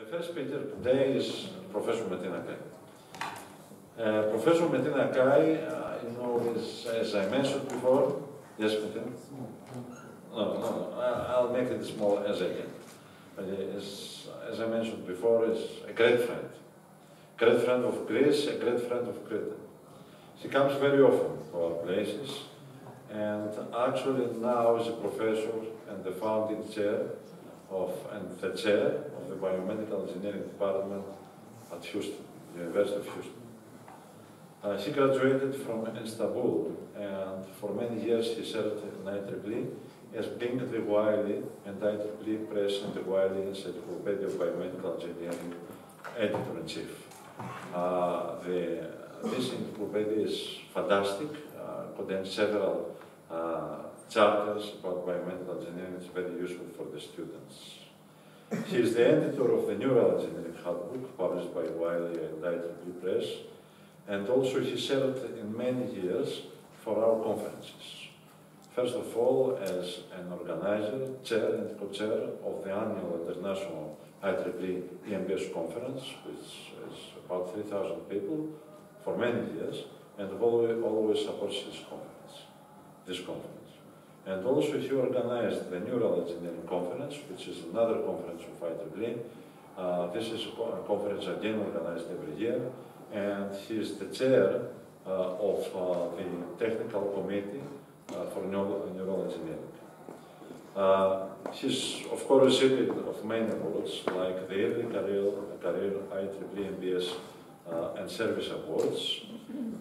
The first speaker today is Professor Metin Akay. Professor Metin Akay, is, as I mentioned before, yes, Metin? No, I'll make it as small as I can. But as I mentioned before, is a great friend of Greece, a great friend of Crete. She comes very often to our places, and actually now is a professor and the founding chair and the chair of the Biomedical Engineering Department at Houston, University of Houston. She graduated from Istanbul, and for many years she served in IEEE as being the Wiley and IEEE Press and the Wiley Encyclopedia of Biomedical Engineering editor-in-chief. This encyclopedia is fantastic, contains several chapters about biomedical engineering. It's very useful for the students. She is the editor of the Neural Engineering Handbook, published by Wiley and IEEE Press, and also she served in many years for our conferences. First of all, as an organizer, chair and co-chair of the annual International IEEE EMBS conference, which is about 3,000 people for many years, and always supports this conference. And also he organized the Neural Engineering Conference, which is another conference of IEEE. This is a conference again organized every year, and he is the chair of the technical committee for neural engineering. He's of course recipient of many awards like the Early Career IEEE EMBS and Service Awards,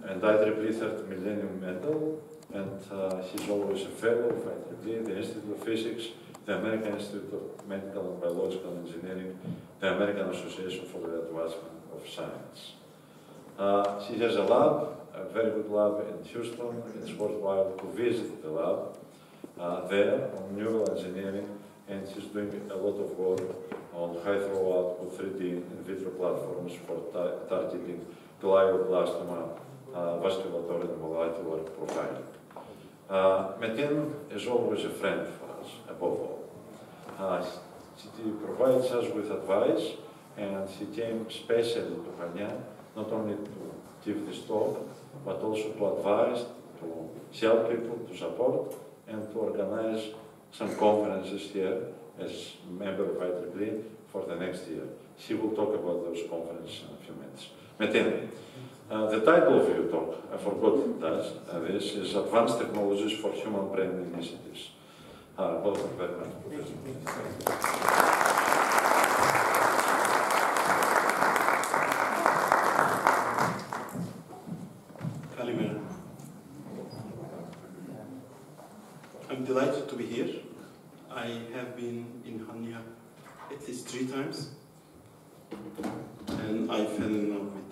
and IEEE Third Millennium Medal, and he's always a fellow of IEEE, the Institute of Physics, the American Institute of Medical and Biological Engineering, the American Association for the Advancement of Science. She has a lab, a very good lab in Houston. It's worthwhile to visit the lab there on neural engineering, and she's doing a lot of work on high throw output 3D in vitro platforms for targeting glioblastoma, vasculatory and molecular profiling. Metin is always a friend for us, above all. She provides us with advice, and she came specially to Hania, not only to give this talk, but also to advise, to help people, to support, and to organize some conferences here as member of IEEE for the next year. She will talk about those conferences in a few minutes. Metin, the title of your talk, I forgot that, this is Advanced Technologies for Human Brain Initiatives. Welcome very much, Professor. I'm delighted to be here. I have been in Hania at least 3 times, and I fell in love with it.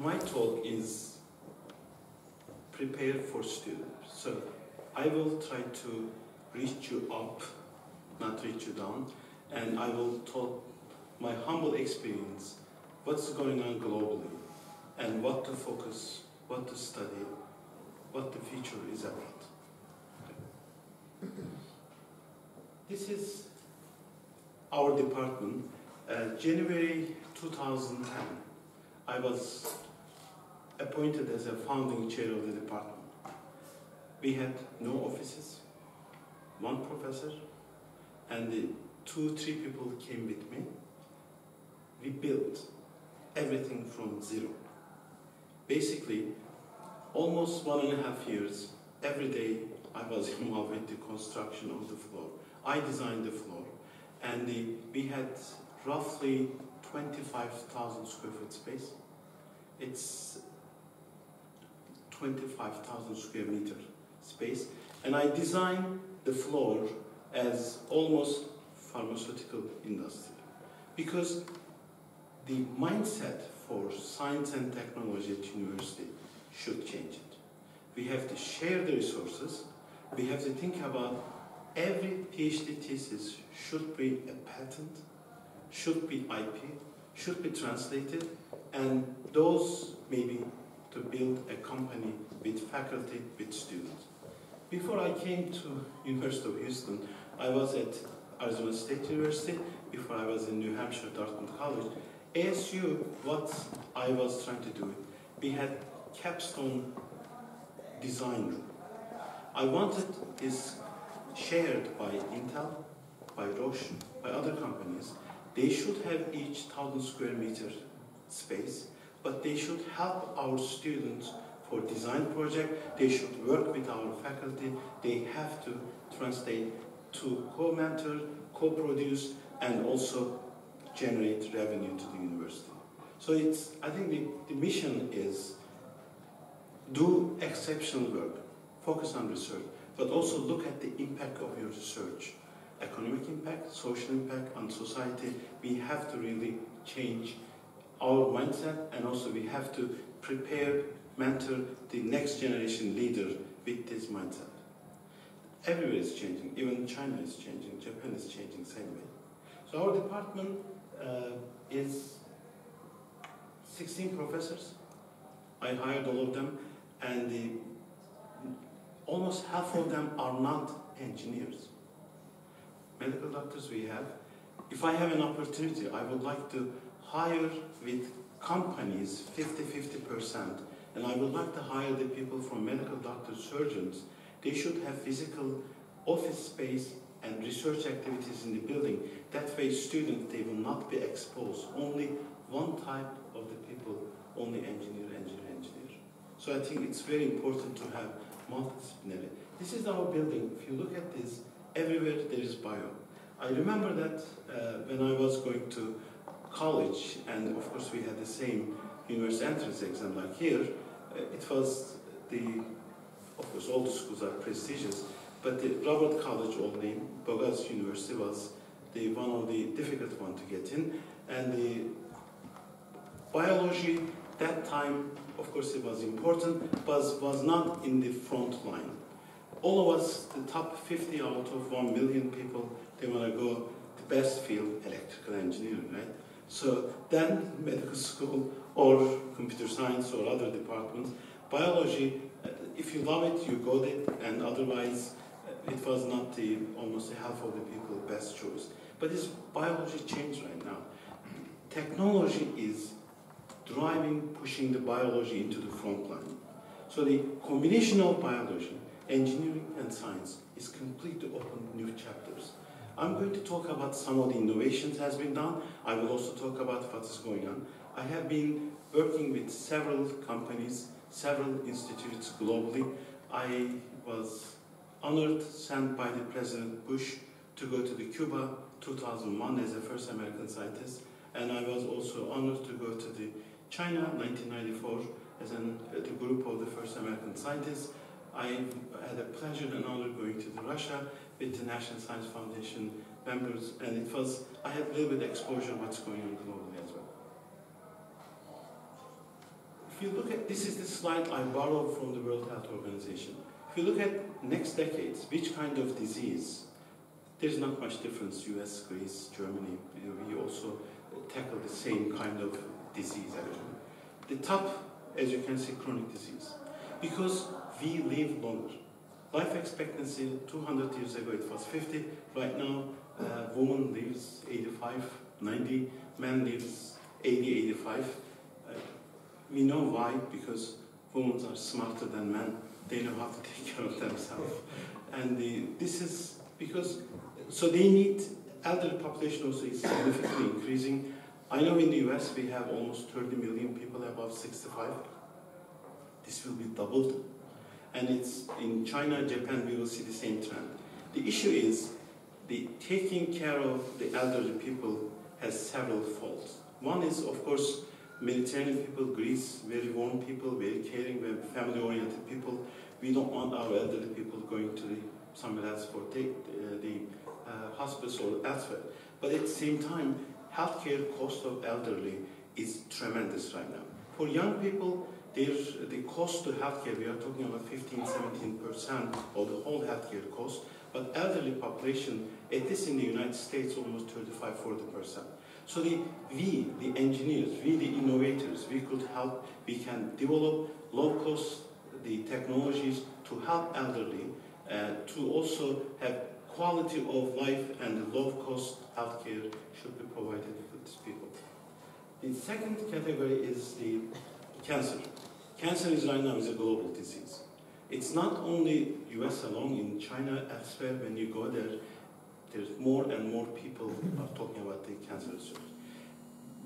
My talk is prepared for students. So I will try to reach you up, not reach you down, and I will talk my humble experience, what's going on globally, and what to focus, what to study, what the future is about. This is our department. January 2010, I was appointed as a founding chair of the department. We had no offices, one professor, and 2-3 people came with me. We built everything from zero. Basically, almost 1.5 years, every day I was involved with the construction of the floor. I designed the floor, and we had roughly 25,000 square foot space. It's 25,000 square meter space, and I designed the floor as almost pharmaceutical industry, because the mindset for science and technology at university should change it. We have to share the resources. We have to think about every PhD thesis should be a patent, should be IP, should be translated, and those maybe to build a company with faculty, with students. Before I came to University of Houston, I was at Arizona State University. Before I was in New Hampshire, Dartmouth College. ASU, what I was trying to do, we had capstone design room. I wanted this shared by Intel, by Roche, by other companies. They should have each 1,000 square meter space, but they should help our students for design project. They should work with our faculty. They have to translate, to co-mentor, co-produce, and also generate revenue to the university. So I think the mission is do exceptional work, focus on research, but also look at the impact of your research. Economic impact, social impact on society. We have to really change our mindset, and also we have to prepare, mentor the next generation leader with this mindset. Everywhere is changing, even China is changing, Japan is changing, same way. So our department is 16 professors. I hired all of them, and almost half of them are not engineers. Medical doctors we have. If I have an opportunity, I would like to hire with companies 50-50%, and I would like to hire the people from medical doctors, surgeons. They should have physical office space and research activities in the building. That way students, they will not be exposed. Only one type of the people, only engineer, engineer, engineer. So I think it's very important to have multidisciplinary. This is our building. If you look at this, everywhere there is bio. I remember that when I was going to college, and of course we had the same university entrance exam like here, it was of course all the schools are prestigious, but the Robert College, old name, Bogas University, was one of the difficult one to get in, and the biology, that time, of course it was important, was not in the front line. All of us, the top 50 out of 1 million people, they want to go the best field, electrical engineering, right? So then medical school or computer science or other departments, biology, if you love it, you got it, and otherwise it was not almost half of the people best choice. But this biology changed right now. Technology is driving, pushing the biology into the front line. So the combination of biology, engineering and science is completely open new chapters. I'm going to talk about some of the innovations has been done. I will also talk about what is going on. I have been working with several companies, several institutes globally. I was honored, sent by the President Bush to go to the Cuba 2001 as the first American scientist, and I was also honored to go to the China 1994 as the group of the first American scientists. I had a pleasure and honor going to Russia with the National Science Foundation members, and I had a little bit exposure what's going on globally as well. If you look at, this is the slide I borrowed from the World Health Organization. If you look at next decades, which kind of disease, there's not much difference, US, Greece, Germany, we also tackle the same kind of disease actually. The top, as you can see, chronic disease. Because we live longer. Life expectancy 200 years ago it was 50. Right now, woman lives 85, 90. Man lives 80, 85. We know why, because women are smarter than men. They know how to take care of themselves. And this is because, so they need, elderly population also is significantly increasing. I know in the US we have almost 30 million people above 65. This will be doubled. And it's in China, Japan, we will see the same trend. The issue is the taking care of the elderly people has several faults. One is, of course, Mediterranean people, Greece, very warm people, very caring, very family-oriented people. We don't want our elderly people going to somewhere else for the hospice or elsewhere. But at the same time, healthcare cost of elderly is tremendous right now. For young people, there's the cost to healthcare, we are talking about 15–17% of the whole healthcare cost. But elderly population, at least in the United States, almost 35–40%. So we, the engineers, we, the innovators, we could help, we can develop low-cost the technologies to help elderly, to also have quality of life and low-cost healthcare should be provided for these people. The second category is the cancer. Cancer is right now is a global disease. It's not only US alone, in China, elsewhere, when you go there, there's more and more people are talking about the cancer research.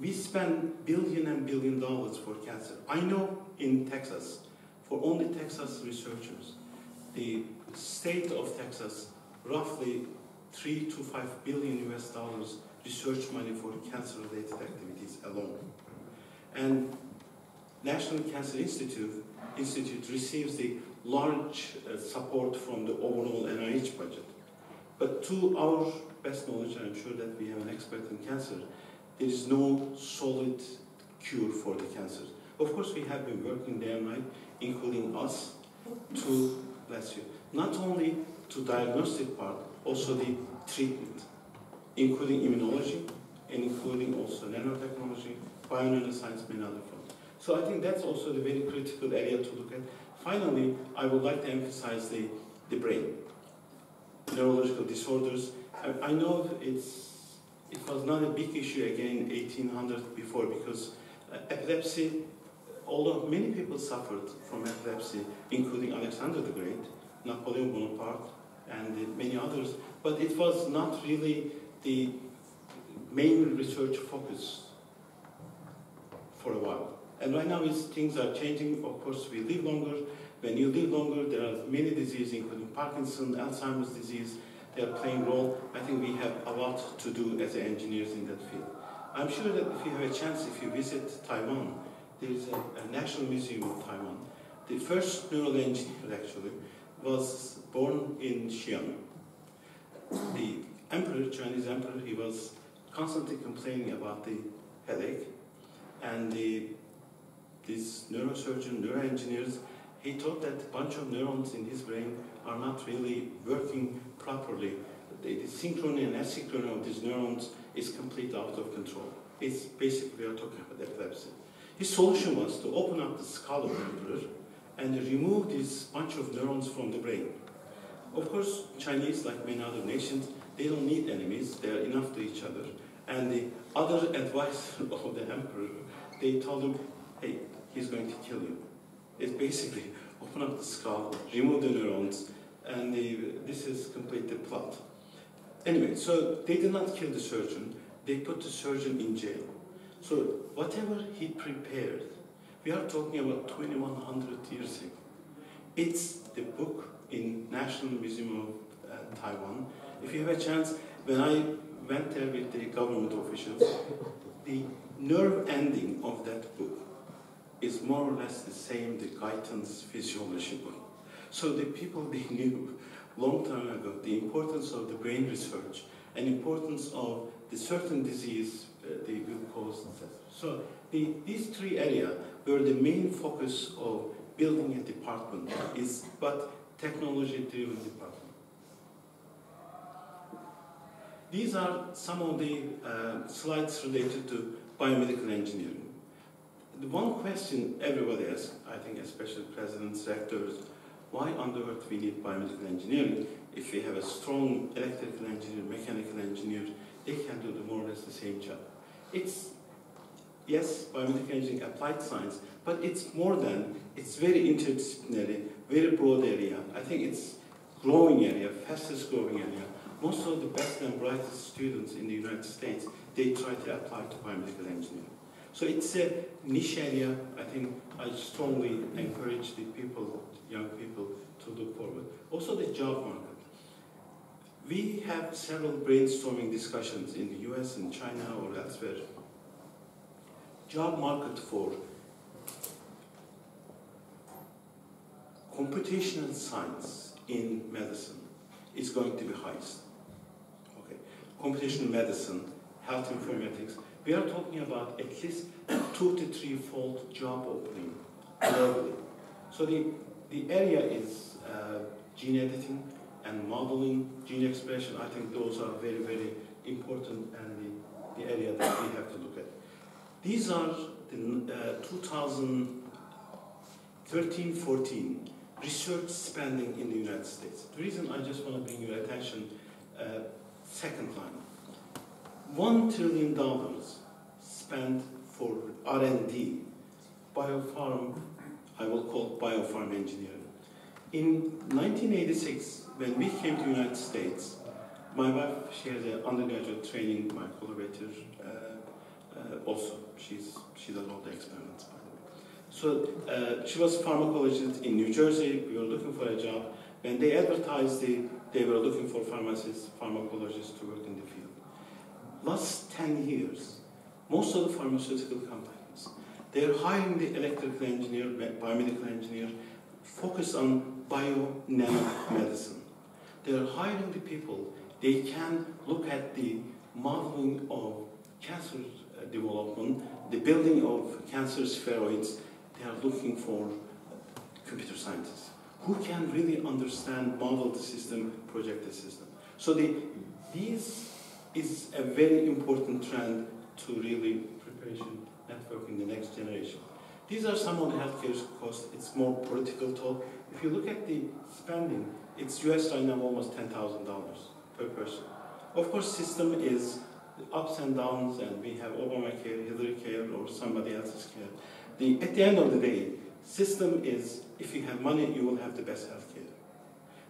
We spend billion and billion dollars for cancer. I know in Texas, for only Texas researchers, the state of Texas, roughly 3 to 5 billion US dollars research money for cancer-related activities alone. And National Cancer Institute receives the large support from the overall NIH budget. But to our best knowledge, and I'm sure that we have an expert in cancer, there is no solid cure for the cancer. Of course, we have been working day and night, including us, to, bless you, not only to diagnostic part, also the treatment, including immunology, and including also nanotechnology, bioneuroscience, many other fronts. So I think that's also the very critical area to look at. Finally, I would like to emphasize the brain, neurological disorders. I know it was not a big issue again in 1800 before, because epilepsy, although many people suffered from epilepsy, including Alexander the Great, Napoleon Bonaparte, and many others, but it was not really the main research focus for a while. And right now things are changing. Of course, we live longer. When you live longer, there are many diseases, including Parkinson's, Alzheimer's disease. They are playing a role. I think we have a lot to do as engineers in that field. I'm sure that if you have a chance, if you visit Taiwan, there is a National Museum of Taiwan. The first neural engineer, actually, was born in Xi'an. The emperor, Chinese emperor, he was constantly complaining about the headache. And these neurosurgeons, neuroengineers, he thought that a bunch of neurons in his brain are not really working properly. The synchrony and asynchrony of these neurons is completely out of control. It's basically, we are talking about epilepsy. His solution was to open up the skull of the emperor and remove this bunch of neurons from the brain. Of course, Chinese, like many other nations, they don't need enemies. They are enough to each other. And the other advisor of the emperor, they told him, hey, he's going to kill you. It's basically open up the skull, remove the neurons, and this is complete the plot. Anyway, so they did not kill the surgeon. They put the surgeon in jail. So whatever he prepared, we are talking about 2100 years ago. It's the book in National Museum of Taiwan. If you have a chance, when I went there with the government officials, the nerve ending of that book is more or less the same, the Guyton's physiology book. So the people, they knew long time ago the importance of the brain research and importance of the certain disease they will cause. So these three areas were the main focus of building a department, but technology-driven department. These are some of the slides related to biomedical engineering. The one question everybody asks, I think especially presidents, rectors, why on the earth we need biomedical engineering? If we have a strong electrical engineer, mechanical engineer, they can do more or less the same job. yes, biomedical engineering, applied science, but it's more than, it's very interdisciplinary, very broad area. I think it's growing area, fastest growing area. Most of the best and brightest students in the United States, they try to apply to biomedical engineering. So it's a niche area. I think I strongly encourage the people, young people, to look forward. Also the job market. We have several brainstorming discussions in the US and China or elsewhere. Job market for computational science in medicine is going to be highest. Okay. Computational medicine, health informatics, we are talking about at least 2 to 3-fold job opening globally. So the area is gene editing and modeling, gene expression. I think those are very, very important and the area that we have to look at. These are the 2013-14 research spending in the United States. The reason I just want to bring your attention, second line. $1 trillion spent for R&D, biopharm, I will call biopharm engineering. In 1986, when we came to the United States, my wife, she has an undergraduate training, my collaborator, also, she's done all the experiments, by the way. So she was a pharmacologist in New Jersey. We were looking for a job. When they advertised they were looking for pharmacists, pharmacologists to work in the field. Last 10 years, most of the pharmaceutical companies, they're hiring the electrical engineer, biomedical engineer, focused on bio-nano-medicine. They're hiring the people. They can look at the modeling of cancer development, the building of cancer spheroids. They are looking for computer scientists who can really understand, model the system, project the system. So this is a very important trend to really preparation networking the next generation. These are some of the healthcare costs. It's more political talk. If you look at the spending, it's US right now almost $10,000 per person. Of course, system is ups and downs, and we have Obamacare, Hillary care, or somebody else's care. At the end of the day, system is, if you have money, you will have the best healthcare.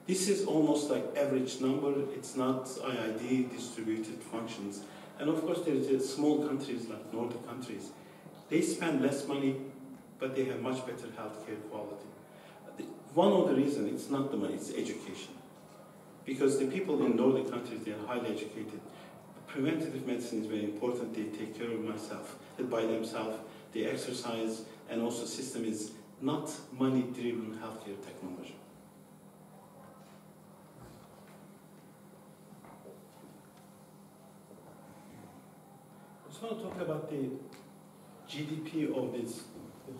This is almost like average number. It's not IID distributed functions. And of course, there is small countries like Nordic countries. They spend less money, but they have much better healthcare quality. One of the reasons, it's not the money, it's education. Because the people in Nordic countries, they are highly educated. Preventative medicine is very important. They take care of by themselves. They exercise, and also system is not money-driven healthcare technology. I just want to talk about the GDP of the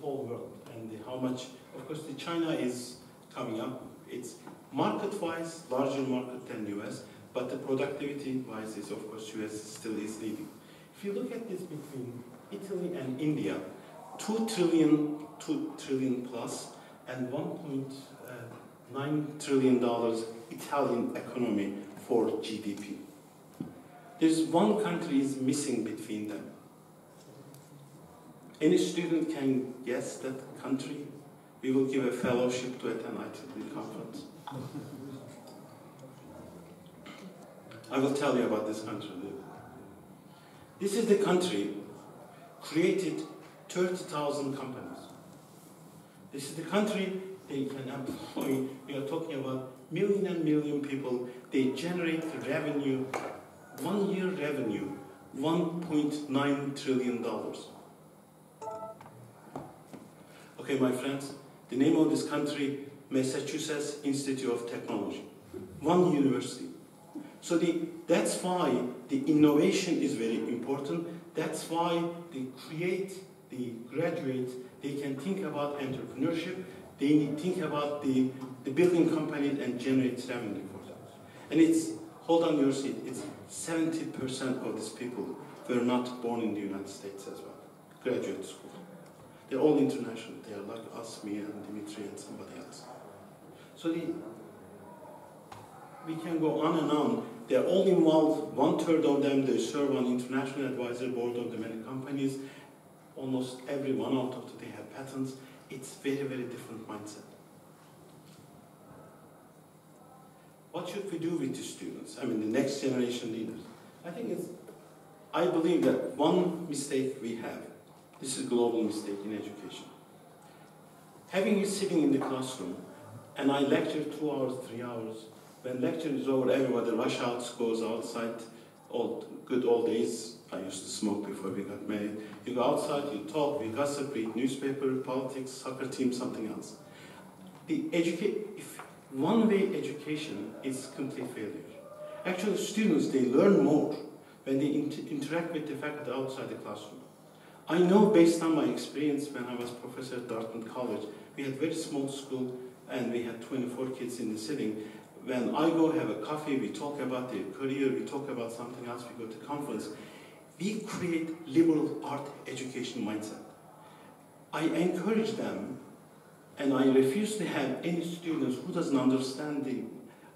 whole world and how much, of course, China is coming up. It's market-wise larger market than US, but the productivity-wise is, of course, US still is leading. If you look at this between Italy and India, 2 trillion plus, and $1.9 trillion Italian economy for GDP. There's one country is missing between them. Any student can guess that country? We will give a fellowship to attend IEEE conference. I will tell you about this country. This is the country created 30,000 companies. This is the country they can employ. We are talking about million and million people. They generate revenue, 1 year revenue, $1.9 trillion. Okay, my friends, the name of this country, Massachusetts Institute of Technology. One university. So that's why the innovation is very important. That's why they graduates, they can think about entrepreneurship. They think about the building companies and generate revenue for them. And it's, hold on your seat, it's 70% of these people were not born in the United States as well. Graduate school. They're all international. They are like us, me, and Dimitri, and somebody else. So we can go on and on. They're all involved. 1/3 of them, they serve on international advisory board of the many companies. almost every 1 out of 2 they have patents. It's very, very different mindset. What should we do with the students? I mean, the next generation leaders. I believe that one mistake we have, this is a global mistake in education. Having you sitting in the classroom, and I lecture 2 hours, 3 hours, when lecture is over, everybody rush out, goes outside, good old days. I used to smoke before we got married. You go outside, you talk, we gossip, read newspaper, politics, soccer team, something else. If one-way education is complete failure. Actually, students, they learn more when they interact with the faculty outside the classroom. I know based on my experience when I was professor at Dartmouth College, we had very small school and we had 24 kids in the sitting. When I go have a coffee, we talk about their career, we talk about something else, we go to conference. We create liberal art education mindset. I encourage them, and I refuse to have any students who doesn't understand the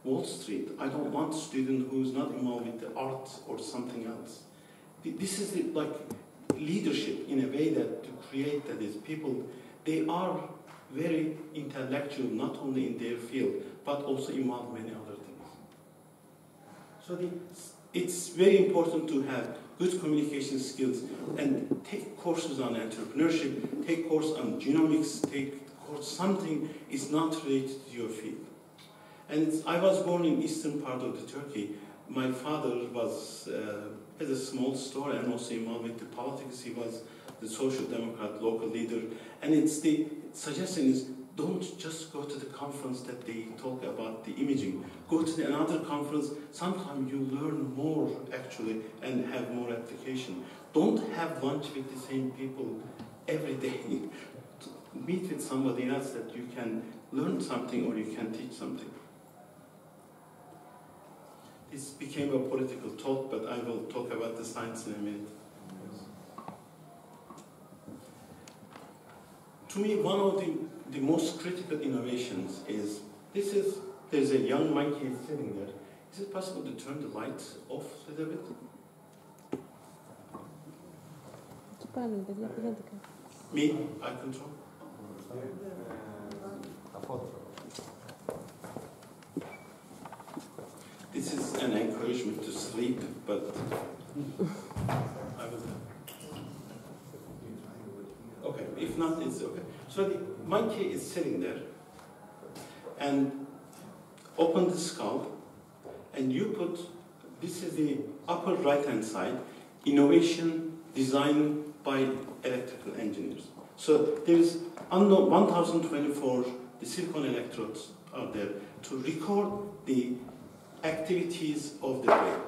Wall Street. I don't want a student who's not involved with the art or something else. This is like leadership in a way that to create that is people, they are very intellectual, not only in their field, but also involve many other things. So it's very important to have good communication skills and take courses on entrepreneurship, take course on genomics, take course something is not related to your field. And I was born in eastern part of the Turkey. My father was had a small store and also involved with the politics. He was the social democrat local leader. And it's the suggestion is don't just go to the conference that they talk about the imaging. Go to another conference. Sometimes you learn more actually and have more application. Don't have lunch with the same people every day. Meet with somebody else that you can learn something or you can teach something. This became a political talk, but I will talk about the science in a minute. To me, one of the most critical innovations is, there's a young monkey sitting there. Is it possible to turn the lights off a little bit? Me, I control. This is an encouragement to sleep, but I will. Okay, if not, it's okay. So the monkey is sitting there, and open the skull, and you put, this is the upper right-hand side, innovation designed by electrical engineers. So there is 1024 the silicon electrodes are there to record the activities of the brain.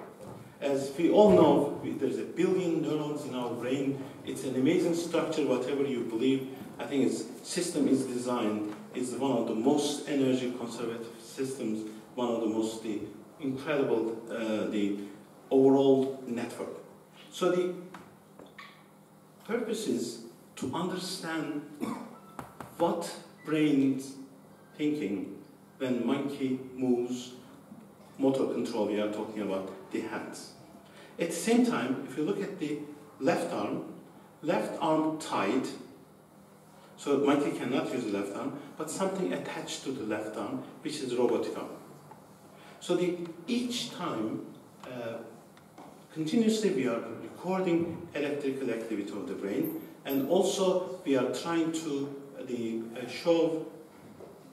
As we all know, there's 1 billion neurons in our brain. It's an amazing structure, whatever you believe. I think its system is designed, is one of the most energy conservative systems, one of the most incredible, the overall network. So the purpose is to understand what brain's thinking when monkey moves, motor control, we are talking about the hands. At the same time, if you look at the left arm tied, so monkey cannot use the left arm, but something attached to the left arm, which is robotic arm. So each time, continuously we are recording electrical activity of the brain, and also we are trying to show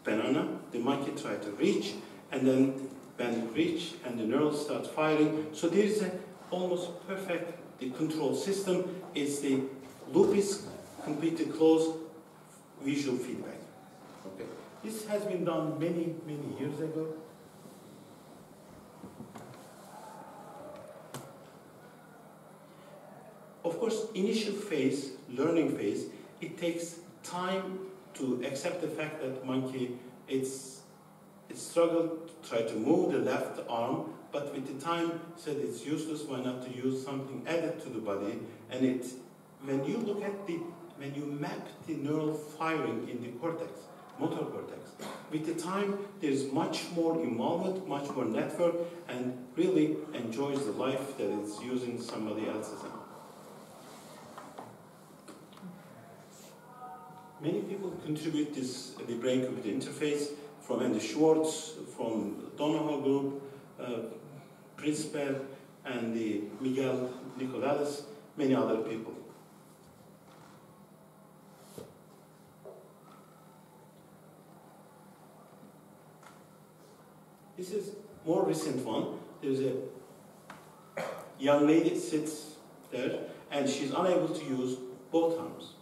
banana, the monkey try to reach, and then when reach and the neurons start firing. So there is almost perfect, the control system is the loop is completely closed, visual feedback. Okay. This has been done many, many years ago. Of course, initial phase, learning phase, it takes time to accept the fact that monkey, it struggled to try to move the left arm, but with the time said it's useless, why not to use something added to the body, and when you look at when you map the neural firing in the cortex, motor cortex, with the time there's much more involvement, much more network, and really enjoys the life that it's using somebody else's arm. many people contribute this, the brain-computer interface, from Andy Schwartz, from Donahoe Group, Principe, and the Miguel Nicolales, many other people. This is more recent one. There's a young lady sits there, and she's unable to use both arms.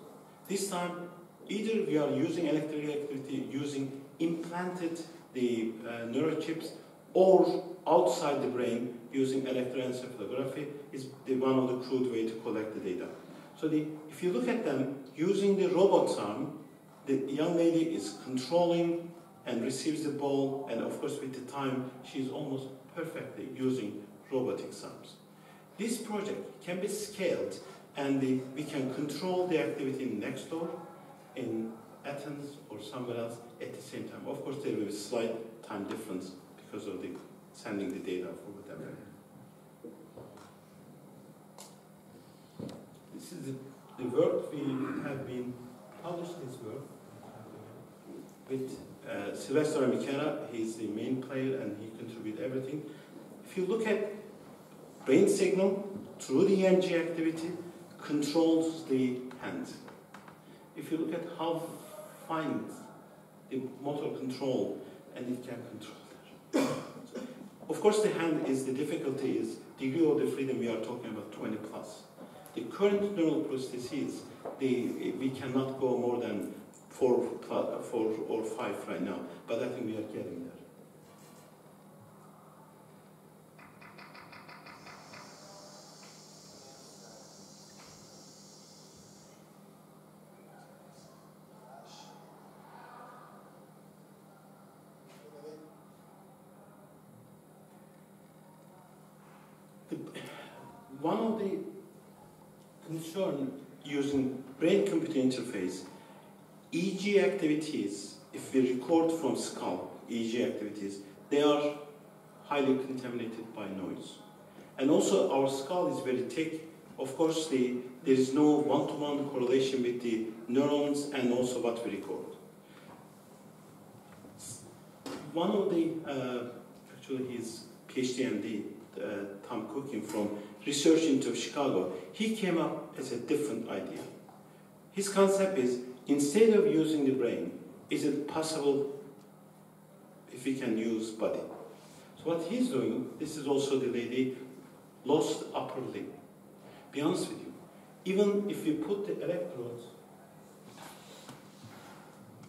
This time, either we are using electrical activity using implanted the neurochips, or outside the brain using electroencephalography is one of the crude way to collect the data. So if you look at them, using the robot's arm, the young lady is controlling and receives the ball, and of course with the time, she's almost perfectly using robotic arms. This project can be scaled, and we can control the activity next door, in Athens or somewhere else at the same time. Of course, there will be a slight time difference because of the sending the data for whatever. This is the work we have been published. This work with Sylvester Amikera. He's the main player and he contributes everything. If you look at brain signal through the EMG activity, controls the hand. If you look at how fine the motor control, and it can control that. Of course, the hand is the difficulty is degree of the freedom. We are talking about 20 plus. The current neural prostheses, we cannot go more than 4 or 5 right now, but I think we are getting there. One of the concerns using brain-computer interface, EEG activities, if we record from skull EEG activities, they are highly contaminated by noise. And also our skull is very thick. Of course, there is no one-to-one correlation with the neurons and also what we record. One of the, actually his PhD MD, Tom Cooking from Research into Chicago, he came up as a different idea. His concept is, instead of using the brain, is it possible if we can use body? So what he's doing, this is also the lady, lost upper limb. Be honest with you, even if we put the electrodes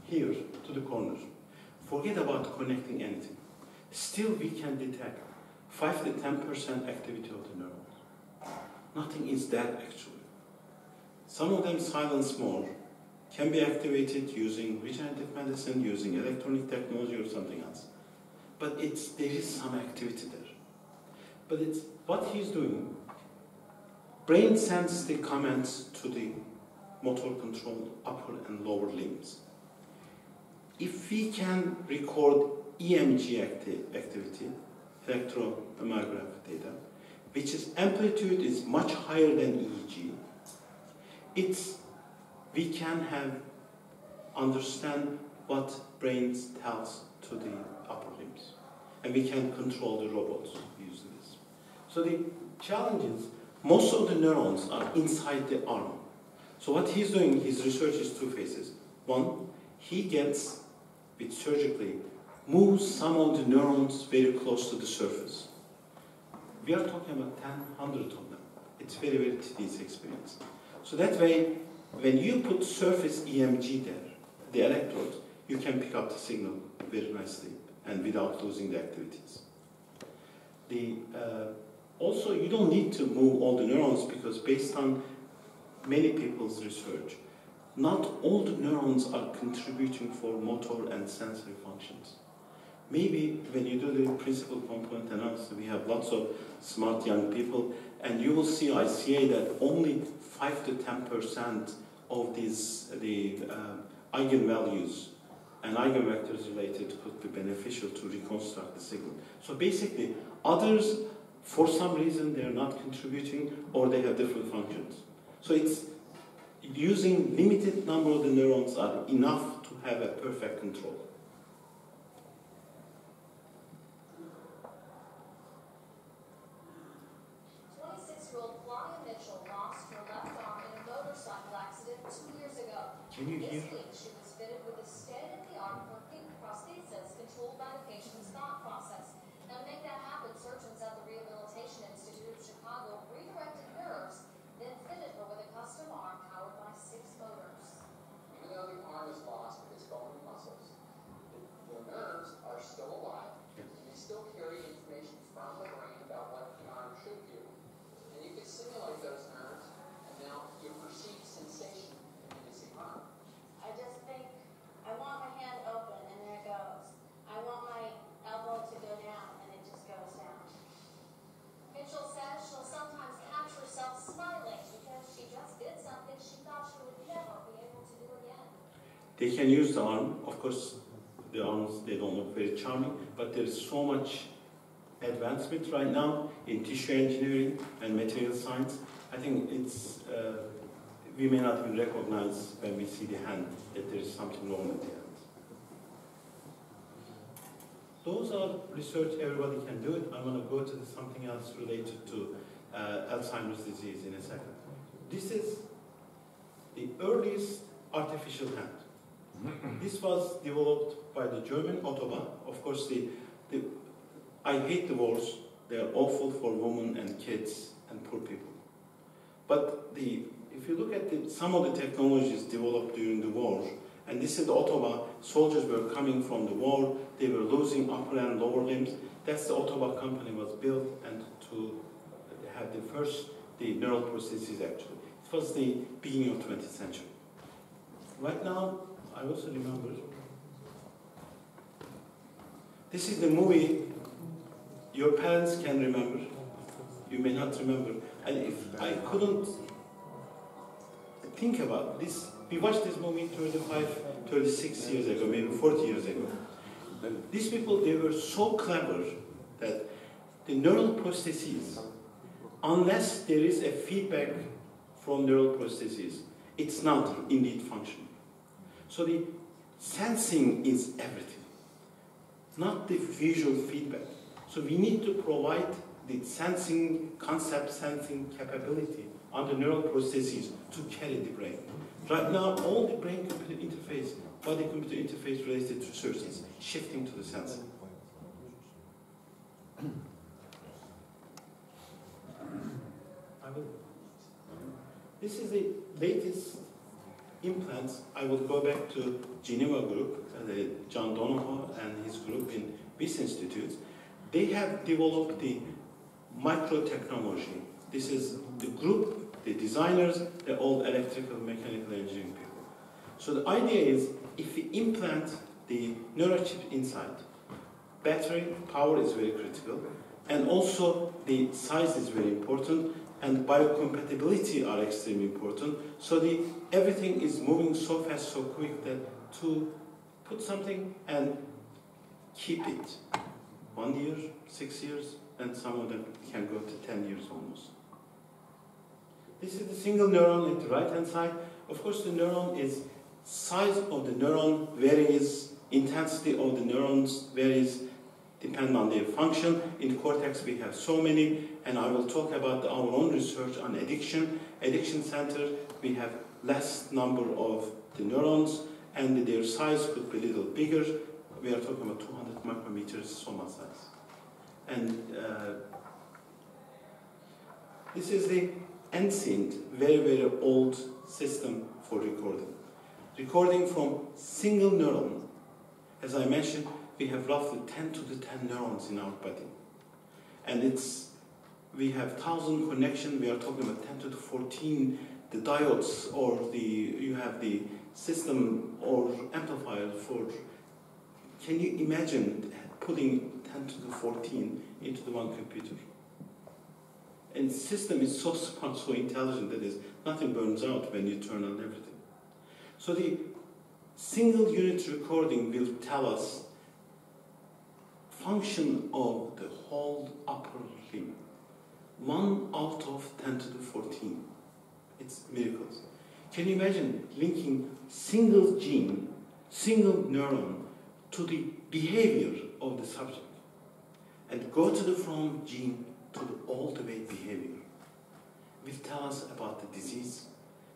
here to the corner, forget about connecting anything, still we can detect 5 to 10% activity of the neurons. Nothing is that actually. Some of them silence more, can be activated using regenerative medicine, using electronic technology or something else. But there is some activity there. But what he's doing, brain sends the commands to the motor controlled upper and lower limbs. If we can record EMG activity, electromyograph data, which is amplitude is much higher than EEG, we can understand what brain tells to the upper limbs, and we can control the robots using this. So the challenge is, most of the neurons are inside the arm. So what he's doing, his research is 2 phases. One, he gets, with surgically, moves some of the neurons very close to the surface. We are talking about 100 of them. It's very, very tedious experience. So that way, when you put surface EMG there, the electrodes, you can pick up the signal very nicely and without losing the activities. Also, you don't need to move all the neurons because based on many people's research, not all the neurons are contributing for motor and sensory functions. Maybe when you do the principal component analysis, we have lots of smart young people, and you will see ICA that only 5 to 10% of the eigenvalues and eigenvectors related could be beneficial to reconstruct the signal. So basically, others, for some reason, they're not contributing or they have different functions. So using limited number of the neurons are enough to have a perfect control. Can you hear? This week, she was fitted with a state-of-the-art prosthesis controlled by the patient's thought process. Now, to make that happen, surgeons at the Rehabilitation Institute of Chicago redirected nerves, then fitted her with a custom arm powered by 6 motors. Even though the arm is lost its bone and muscles, the nerves are still alive, and they still carry information from the brain about what the arm should do. And you can simulate those nerves, and now you perceive sensation in the arm. I just think, I want my hand open, and there it goes. I want my elbow to go down, and it just goes down. Mitchell says she'll sometimes catch herself smiling because she just did something she thought she would never be able to do again. They can use the arm. Of course, the arms, they don't look very charming, but there is so much advancement right now in tissue engineering and material science. I think it's, we may not even recognize when we see the hand that there is something wrong with the hand. Those are research, everybody can do it. I'm going to go to something else related to Alzheimer's disease in a second. This is the earliest artificial hand. This was developed by the German Autobahn. Of course, I hate the wars. They are awful for women and kids and poor people. But if you look at some of the technologies developed during the war, and this is the Autobahn, soldiers were coming from the war, they were losing upper and lower limbs. That's the Autobahn company was built and to have the neural prosthesis actually. It was the beginning of 20th century. Right now, I also remember, this is the movie your parents can remember, you may not remember. And if I couldn't think about this, we watched this movie 35, 36 years ago, maybe 40 years ago. These people, they were so clever that the neural prostheses, unless there is a feedback from neural prostheses, it's not indeed functional. So the sensing is everything, not the visual feedback. So we need to provide the sensing, concept sensing capability on the neural prostheses to carry the brain. Right now, all the brain-computer interface, body-computer interface related research is shifting to the sensing. This is the latest implants. I will go back to Geneva group, John Donahoe and his group in Wyss Institute. They have developed the micro-technology. This is the group, the designers, they're all electrical, mechanical engineering people. So the idea is, if we implant the neurochip inside, battery power is very critical, and also the size is very important, and biocompatibility are extremely important. So everything is moving so fast, so quick that to put something and keep it 1 year, 6 years, and some of them can go to 10 years almost. This is the single neuron at the right-hand side. Of course, the neuron is, size of the neuron varies, intensity of the neurons varies, depending on their function. In cortex, we have so many, and I will talk about our own research on addiction. Addiction center, we have less number of the neurons, and their size could be a little bigger. We are talking about 200 micrometers soma size. And this is the ancient, very, very old system for recording. Recording from single neuron. As I mentioned, we have roughly 10 to the 10 neurons in our body. And we have 1,000 connections, we are talking about 10 to the 14, the diodes, or you have the system or amplifier for, can you imagine putting 10 to the 14 into the one computer? And the system is so smart, so intelligent that nothing burns out when you turn on everything. So the single unit recording will tell us function of the whole upper limb. 1 out of 10 to the 14. It's miracles. Can you imagine linking single gene, single neuron to the behavior of the subject? And go to the from gene to the all the way behavior. Will tell us about the disease,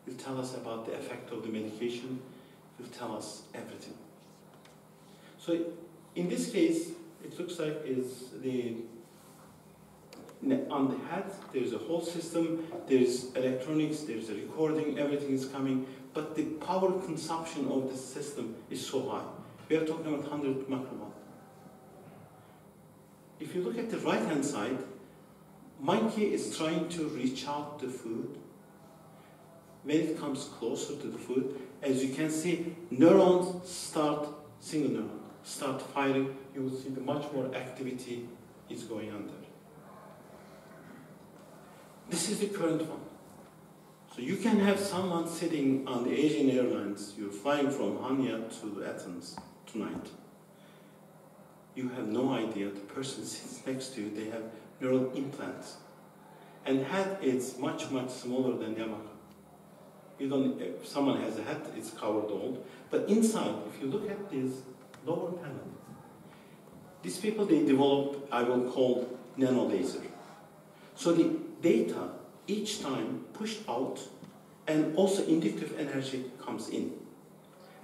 will tell us about the effect of the medication, will tell us everything. So in this case, it looks like is on the head, there's a whole system, there's electronics, there's a recording, everything is coming, but the power consumption of the system is so high. We are talking about 100 microwatt. If you look at the right-hand side, monkey is trying to reach out the food. When it comes closer to the food, as you can see, neurons start, single neuron, start firing. You will see the much more activity is going on there. This is the current one. So you can have someone sitting on the Asian Airlines, you're flying from Hanya to Athens tonight. You have no idea, the person sits next to you, they have neural implants. And head is much, much smaller than Yamaha. You don't, if someone has a head, it's covered all. But inside, if you look at this lower panel, these people, they develop, I will call nano laser. So the data each time pushed out, and also inductive energy comes in.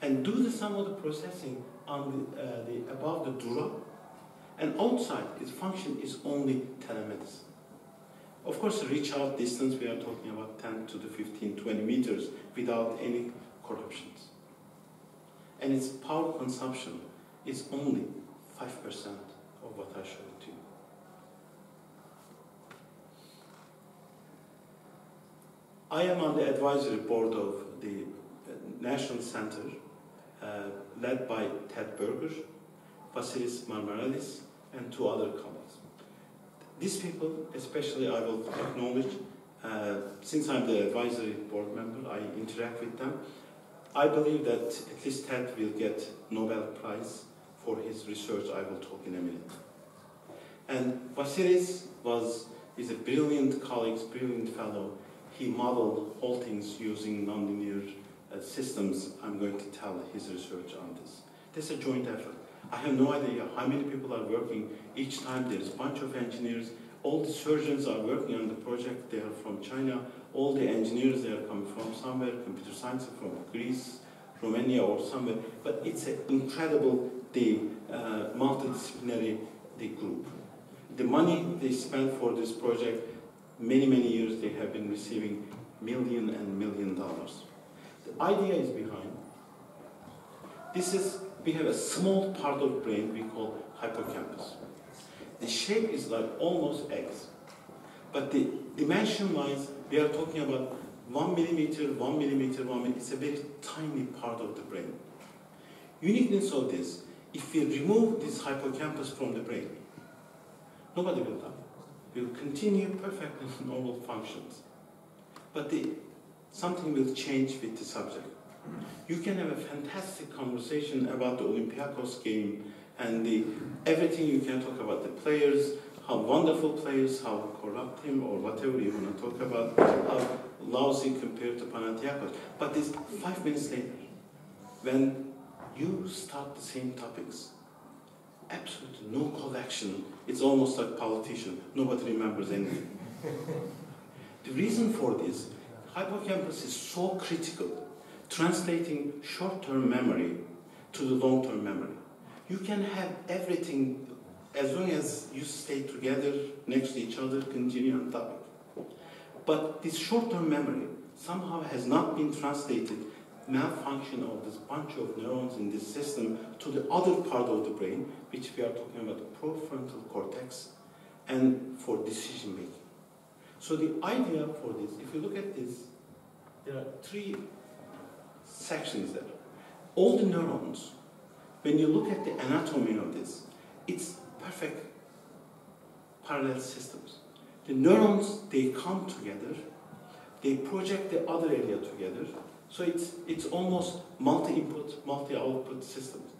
And do the some of the processing on the above the dura, and outside its function is only telemedicine. Of course, the reach out distance, we are talking about 10 to the 15, 20 meters without any corruptions. And its power consumption is only 5% of what I showed to you. I am on the advisory board of the National Center, led by Ted Berger, Vasilis Marmaradis, and 2 other colleagues. These people, especially I will acknowledge, since I'm the advisory board member, I interact with them. I believe that at least Ted will get Nobel Prize for his research. I will talk in a minute. And Vasilis is a brilliant colleague, brilliant fellow. He modeled whole things using nonlinear systems. I'm going to tell his research on this. This is a joint effort. I have no idea how many people are working. Each time there's a bunch of engineers. All the surgeons are working on the project. They are from China. All the engineers, they are coming from somewhere. Computer science from Greece, Romania, or somewhere. But it's an incredible, multidisciplinary group. The money they spent for this project, many, many years, they have been receiving $1 million. The idea is behind. We have a small part of the brain we call hippocampus. The shape is like almost eggs. But the dimension-wise, we are talking about 1 millimeter, 1 millimeter, 1 millimeter. It's a very tiny part of the brain. Uniqueness of this, if we remove this hippocampus from the brain, nobody will die. Will continue perfectly normal functions. But something will change with the subject. You can have a fantastic conversation about the Olympiacos game and everything you can talk about, the players, how wonderful players, how corrupt him, or whatever you want to talk about, how lousy compared to Panathinaikos. But it's 5 minutes later, when you start the same topics, absolutely no collection. It's almost like politician. Nobody remembers anything. The reason for this, hippocampus is so critical, translating short-term memory to the long-term memory. You can have everything as long as you stay together next to each other, continue on topic. But this short-term memory somehow has not been translated, malfunction of this bunch of neurons in this system to the other part of the brain, which we are talking about the prefrontal cortex, and for decision making. So the idea for this, if you look at this, there are 3 sections there. All the neurons, when you look at the anatomy of this, it's perfect parallel systems. The neurons, they come together, they project the other area together, so it's almost multi-input, multi-output systems.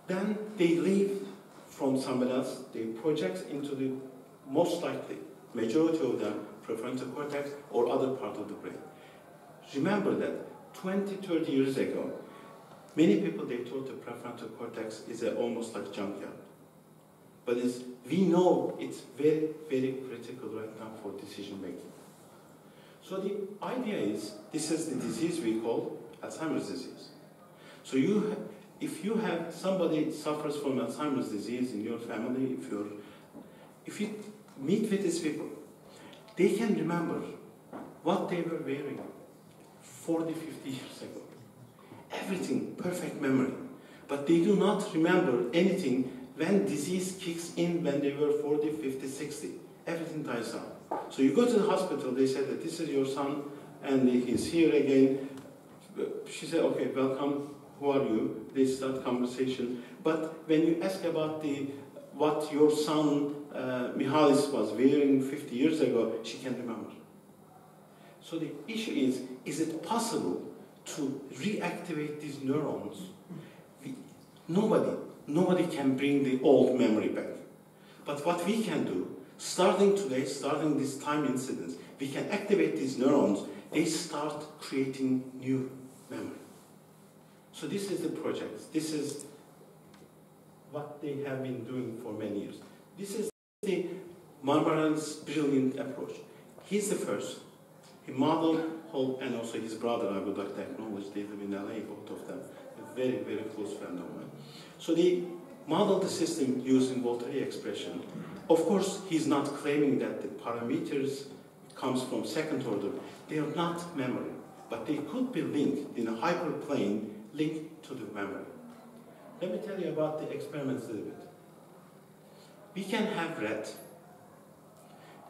Then they leave from somewhere else, they project into the, most likely, majority of them, prefrontal cortex or other part of the brain. remember that 20, 30 years ago, many people, they thought the prefrontal cortex is almost like junkyard. But we know it's very, very critical right now for decision making. So the idea is, this is the disease we call Alzheimer's disease. So if you have somebody suffers from Alzheimer's disease in your family, if you meet with these people, they can remember what they were wearing 40, 50 years ago. Everything, perfect memory. But they do not remember anything when disease kicks in when they were 40, 50, 60. Everything dies out. So you go to the hospital, they say that this is your son, and he's here again. She said, okay, welcome, who are you? They start conversation. But when you ask about what your son, Mihalis, was wearing 50 years ago, she can't remember. So the issue is it possible to reactivate these neurons? Nobody can bring the old memory back. But what we can do, starting today, starting this time incidence, we can activate these neurons, they start creating new memory. So this is the project. This is what they have been doing for many years. This is the Marmaran's brilliant approach. He's the first. He modeled, and also his brother, I would like to acknowledge, they live in LA, both of them, a very, very close friend of mine. So they modeled the system using Voltaire expression. Of course, he's not claiming that the parameters comes from second order. They are not memory, but they could be linked in a hyperplane, linked to the memory. Let me tell you about the experiments a little bit. We can have rat.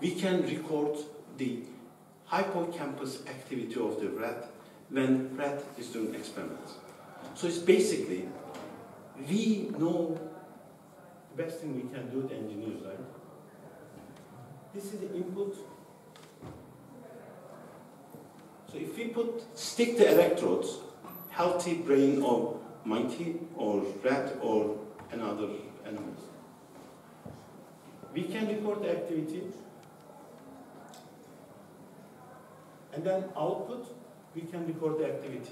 We can record the hippocampus activity of the rat when rat is doing experiments. So it's basically, we know the best thing we can do to engineers, right? This is the input. So if we stick the electrodes, healthy brain of monkey or rat or another animals, we can record the activity, and then output, we can record the activity.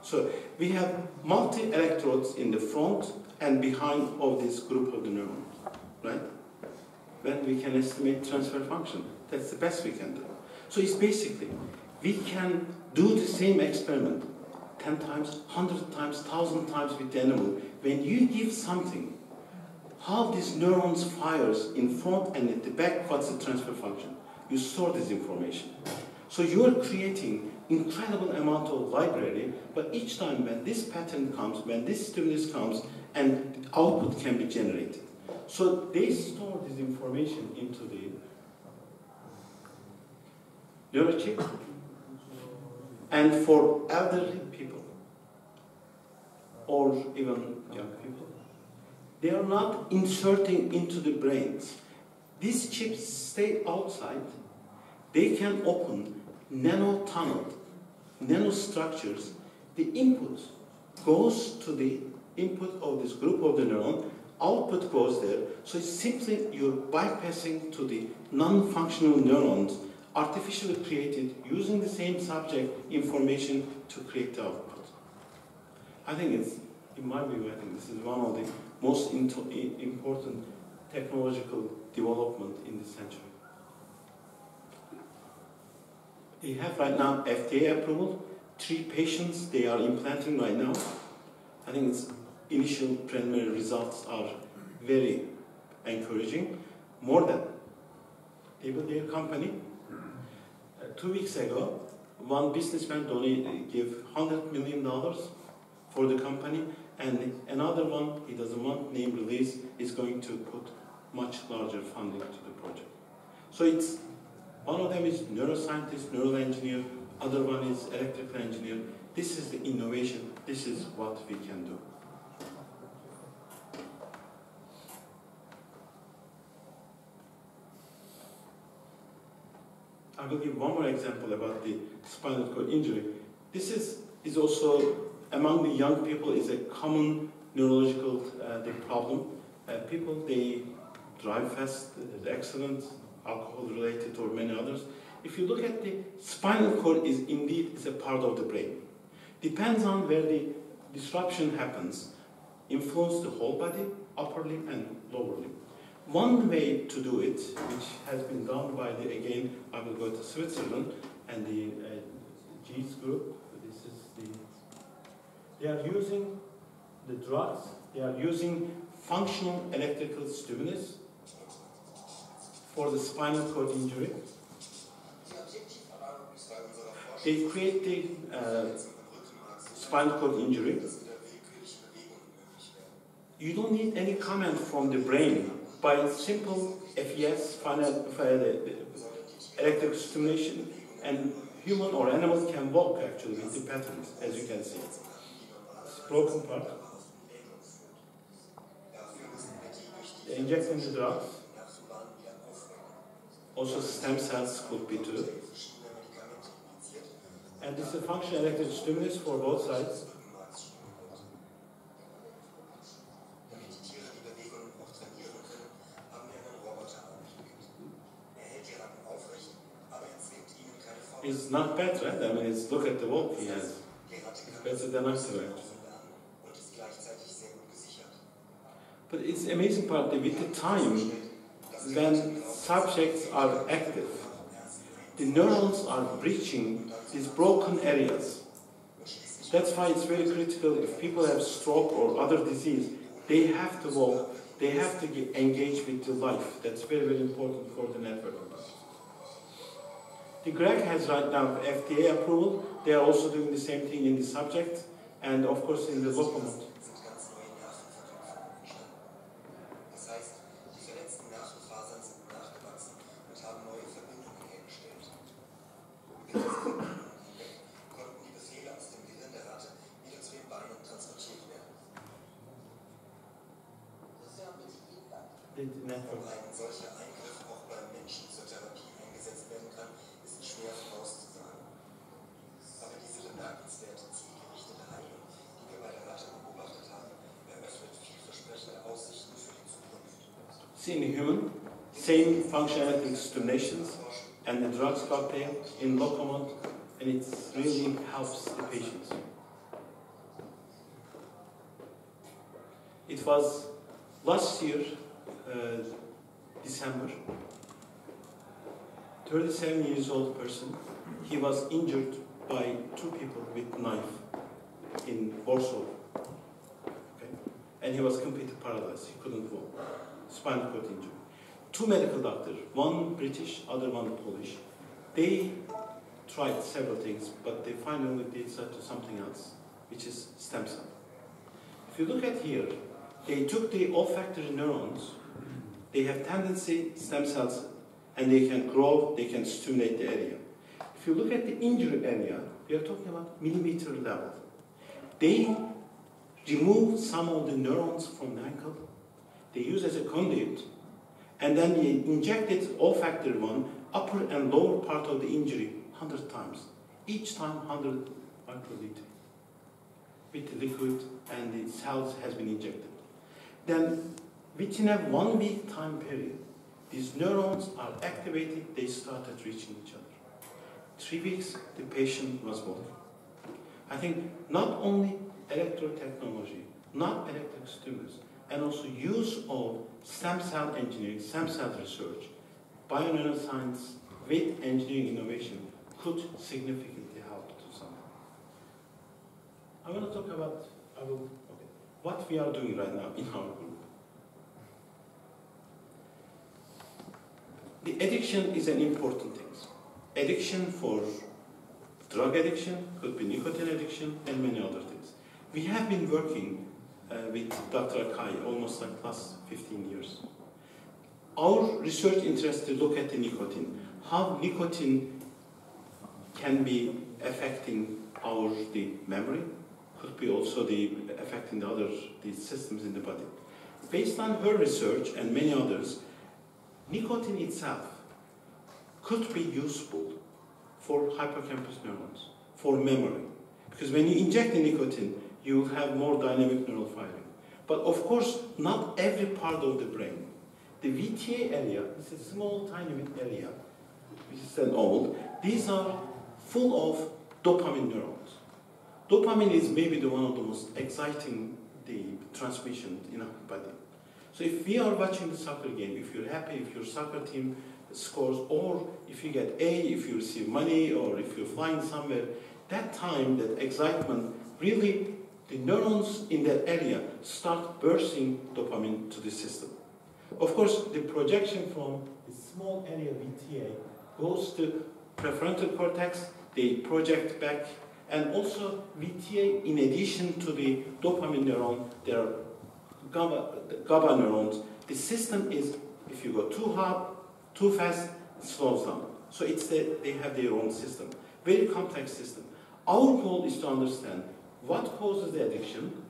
So we have multi-electrodes in the front and behind of this group of the neurons, right? Then we can estimate transfer function. That's the best we can do. So it's basically, we can do the same experiment 10 times, 100 times, 1,000 times with the animal. When you give something, how these neurons fires in front and at the back, what's the transfer function? You store this information. So you're creating incredible amount of library, but each time when this pattern comes, when this stimulus comes, and output can be generated. So they store this information into the neurochip, and for elderly people, or even young people, they are not inserting into the brains. These chips stay outside. They can open nano-tunneled, nanostructures. The input goes to the input of this group of the neuron, output goes there. So it's simply you're bypassing to the non-functional neurons, artificially created, using the same subject information to create the output. I think in my view, I think this is one of the most important technological development in this century. They have right now FDA approval, 3 patients they are implanting right now. I think its initial preliminary results are very encouraging. More than, they built their company. 2 weeks ago, one businessman gave $100 million for the company, and another one, he doesn't want name release, is going to put much larger funding to the project. So it's, one of them is neuroscientist, neural engineer, other one is electrical engineer. This is the innovation, this is what we can do. I will give one more example about the spinal cord injury. This is also, among the young people, is a common neurological problem. People, they drive fast, accidents, alcohol-related or many others. if you look at the spinal cord is indeed a part of the brain. Depends on where the disruption happens, influence the whole body, upper limb and lower limb. One way to do it, which has been done by the, again, I will go to Switzerland and the GEES group. This is the, they are using the drugs, they are using functional electrical stimulus for the spinal cord injury. They create the spinal cord injury. You don't need any comment from the brain. By simple FES, electrical stimulation, and human or animal can walk actually with the patterns, as you can see. It's broken part. They inject in the drugs. Also stem cells could be too. And this is a functional electrical stimulus for both sides. It's not bad, right? I mean, it's, look at the walk he has. It's better than us, actually. But it's amazing part that with the time, when subjects are active, the neurons are breaching these broken areas. That's why it's very critical if people have stroke or other disease, they have to walk, they have to get engaged with the life. That's very, very important for the network. The GREC has right now FDA approval. They are also doing the same thing in the subject and of course in the locomotor. The network. See, in the human, same functional stimulations and the drugs cocktail in locomotor, and it really helps the patients. It was last year, December, 37 years old person, he was injured by two people with knife in Warsaw. Okay? And he was completely paralyzed, he couldn't walk. Spinal cord injury. Two medical doctors, one British, other one Polish. They tried several things, but they finally did something else, which is stem cell. If you look at here, they took the olfactory neurons, they have tendency, stem cells, and they can grow, they can stimulate the area. If you look at the injury area, we are talking about millimeter level. They remove some of the neurons from the ankle, they use as a conduit, and then they injected olfactory one, upper and lower part of the injury 100 times. Each time 100 microliter with the liquid, and the cells has been injected. Then within a 1 week time period, these neurons are activated, they started reaching each other. 3 weeks, the patient was walking. I think not only electrotechnology, not electric stimulus, and also use of stem cell engineering, stem cell research, bio-neuroscience with engineering innovation could significantly help to someone. I want to talk about what we are doing right now in our group. The addiction is an important thing. Addiction for drug addiction, could be nicotine addiction, and many other things. We have been working with Dr. Akay almost like last 15 years. Our research interest to look at the nicotine, how nicotine can be affecting the memory, could be also affecting the systems in the body. Based on her research and many others, nicotine itself could be useful for hippocampus neurons, for memory. Because when you inject the nicotine, you have more dynamic neural firing. But of course, not every part of the brain. The VTA area is a small, tiny area. which is then old, these are full of dopamine neurons. Dopamine is maybe one of the most exciting transmission in our body. So if we are watching the soccer game, if you're happy, if your soccer team scores, or if you get A, if you receive money, or if you're flying somewhere, that time, that excitement, really the neurons in that area start bursting dopamine to the system. Of course, the projection from the small area VTA goes to prefrontal cortex, they project back, and also VTA, in addition to the dopamine neuron, there are GABA neurons. The system is, if you go too hard, too fast, it slows down. So they have their own system. Very complex system. Our goal is to understand what causes the addiction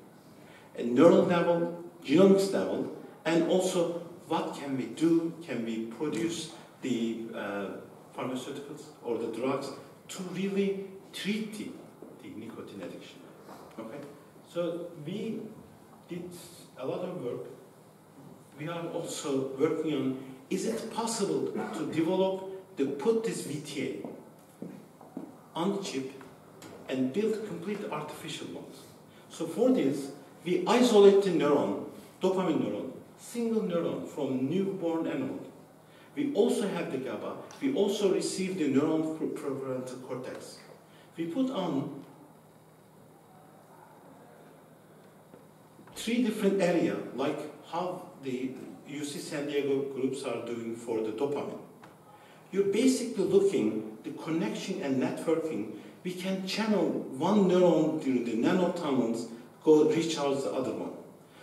at neural level, genomics level, and also what can we do, can we produce the pharmaceuticals or the drugs to really treat the nicotine addiction. Okay? So we did a lot of work. We are also working on, is it possible to develop, to put this VTA on the chip and build complete artificial ones. So for this, we isolate the neuron, dopamine neuron, single neuron from newborn animal. We also have the GABA. We also receive the neuron from prefrontal cortex. We put on 3 different areas, like how the UC San Diego groups are doing for the dopamine. You're basically looking the connection and networking. We can channel one neuron during the nanotunnels, reach out the other one.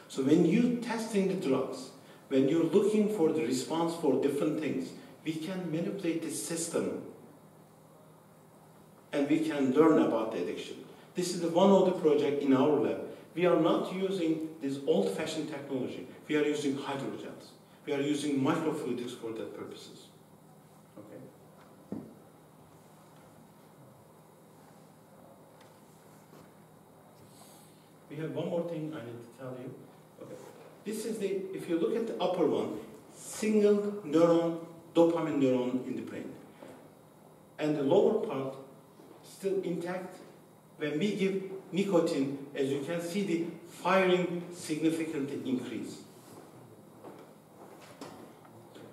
So when you're testing the drugs, when you're looking for the response for different things, we can manipulate the system and we can learn about the addiction. This is one of the projects in our lab. We are not using this old-fashioned technology. We are using hydrogels. We are using microfluidics for that purposes. Okay. We have one more thing I need to tell you. Okay. This is if you look at the upper one, single neuron, dopamine neuron in the brain. And the lower part still intact. When we give nicotine, as you can see, the firing significantly increase.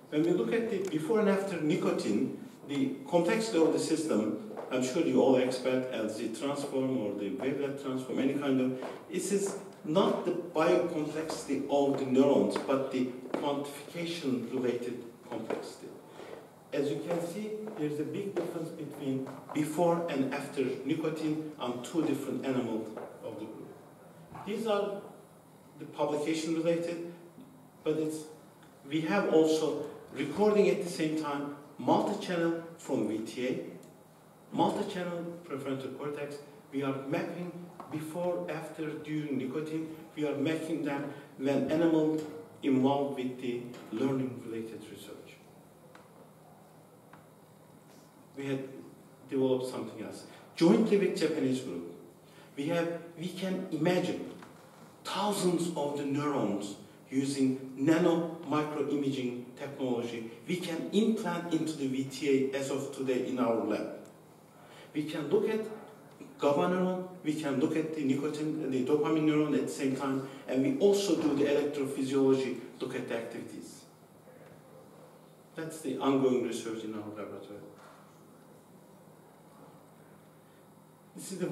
When we look at the before and after nicotine, the complexity of the system, I'm sure you all expert as the transform or the wavelet transform, any kind of, this is not the biocomplexity of the neurons, but the quantification related complexity. As you can see, there's a big difference between before and after nicotine on 2 different animals of the group. These are the publication related, but we have also recording at the same time multi-channel from VTA, multi-channel prefrontal cortex. We are mapping before, after, during nicotine. We are making them when animals involved with the learning related research. We had developed something else. Jointly with Japanese group, we can imagine thousands of the neurons using nano microimaging technology. We can implant into the VTA as of today in our lab. We can look at GABA neuron, we can look at the nicotine, the dopamine neuron at the same time, and we also do the electrophysiology, look at the activities. That's the ongoing research in our laboratory. This is the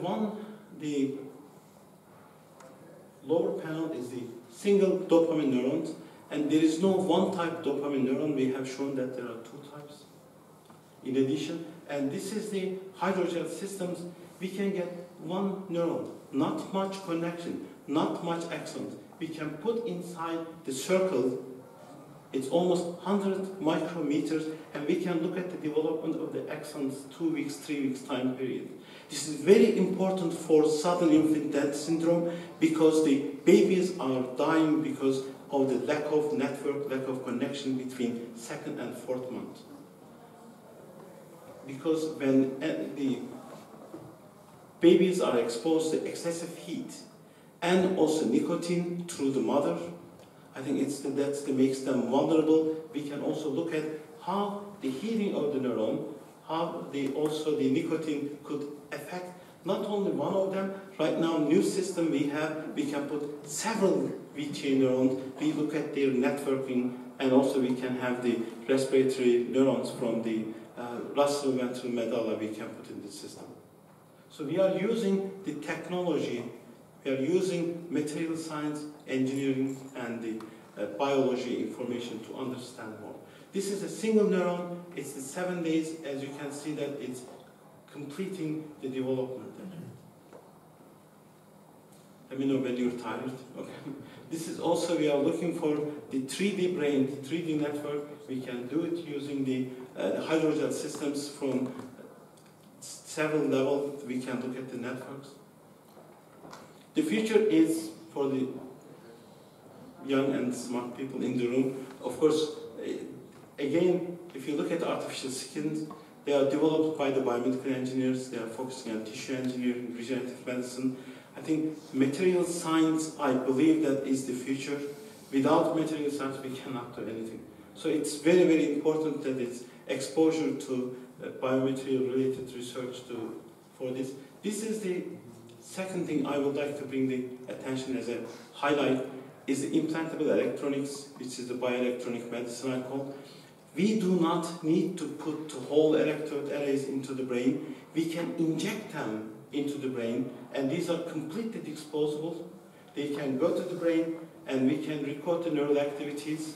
lower panel is the single dopamine neurons, and there is no one type dopamine neuron. We have shown that there are 2 types in addition, and this is the hydrogel systems. We can get one neuron, not much connection, not much axons. We can put inside the circle, it's almost 100 micrometers, and we can look at the development of the axons 2 weeks, 3 weeks time period. This is very important for sudden infant death syndrome because the babies are dying because of the lack of network, lack of connection between 2nd and 4th month. Because when the babies are exposed to excessive heat and also nicotine through the mother, I think that makes them vulnerable. We can also look at how the heating of the neuron, how also the nicotine could affect not only one of them. Right now, new system we have, we can put several VTA neurons. We look at their networking, and also we can have the respiratory neurons from the Russell ventral medulla we can put in the system. So we are using the technology, we are using material science, engineering, and the biology information to understand more. This is a single neuron, it's the 7 days, as you can see that it's completing the development. Let me know when you're tired. Okay. This is also, we are looking for the 3D brain, the 3D network. We can do it using the hydrogel systems from several levels. We can look at the networks. The future is for the young and smart people in the room. Of course, again, if you look at artificial skins, they are developed by the biomedical engineers. They are focusing on tissue engineering, regenerative medicine. I think material science, I believe that is the future. Without material science, we cannot do anything. So it's very, very important that it's exposure to biomaterial related research for this. This is the second thing I would like to bring the attention as a highlight, is the implantable electronics, which is the bioelectronic medicine I call. We do not need to put the whole electrode arrays into the brain. We can inject them into the brain, and these are completely disposable. They can go to the brain, and we can record the neural activities,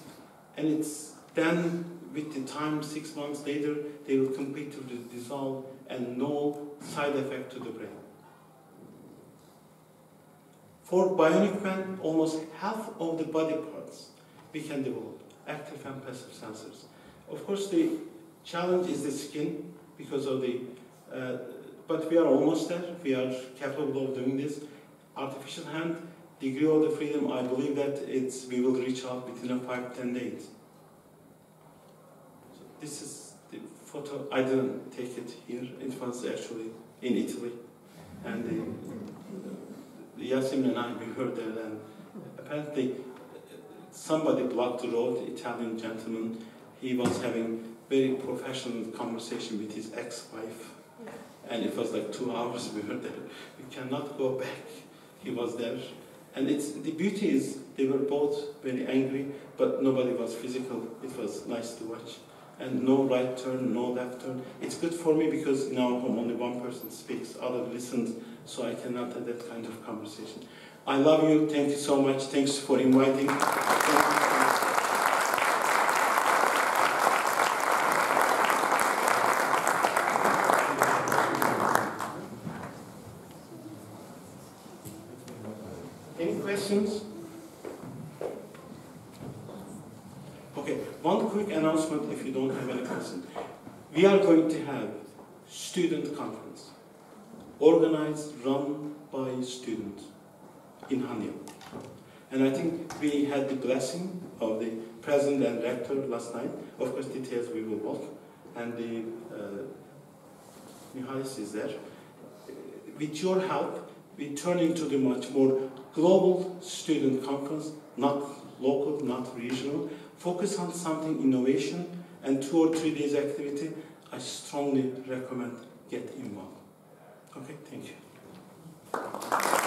and it's then with the time, 6 months later, they will completely dissolve and no side effect to the brain. For bionic man, almost half of the body parts we can develop, active and passive sensors. Of course, the challenge is the skin because of the, but we are almost there. We are capable of doing this. Artificial hand, degree of the freedom, I believe that we will reach out within 5-10 days. So this is the photo. I didn't take it here. It was actually in Italy. And Yasim and I, we were there, and apparently somebody blocked the road, the Italian gentleman. He was having very professional conversation with his ex-wife, and it was like 2 hours we were there. We cannot go back. He was there, and the beauty is they were both very angry, but nobody was physical. It was nice to watch, and no right turn, no left turn. It's good for me because now only one person speaks, other listens, so I cannot have that kind of conversation. I love you. Thank you so much. Thanks for inviting. Any questions? Okay, one quick announcement if you don't have any questions. We are going to have student conference, organized, run by students in Hania. And I think we had the blessing of the president and rector last night. Of course, details we will walk. And the Mihalis is there. With your help, we turn into the much more global student conference, not local, not regional. Focus on something innovation, and 2 or 3 days activity. I strongly recommend get involved. Okay, thank you.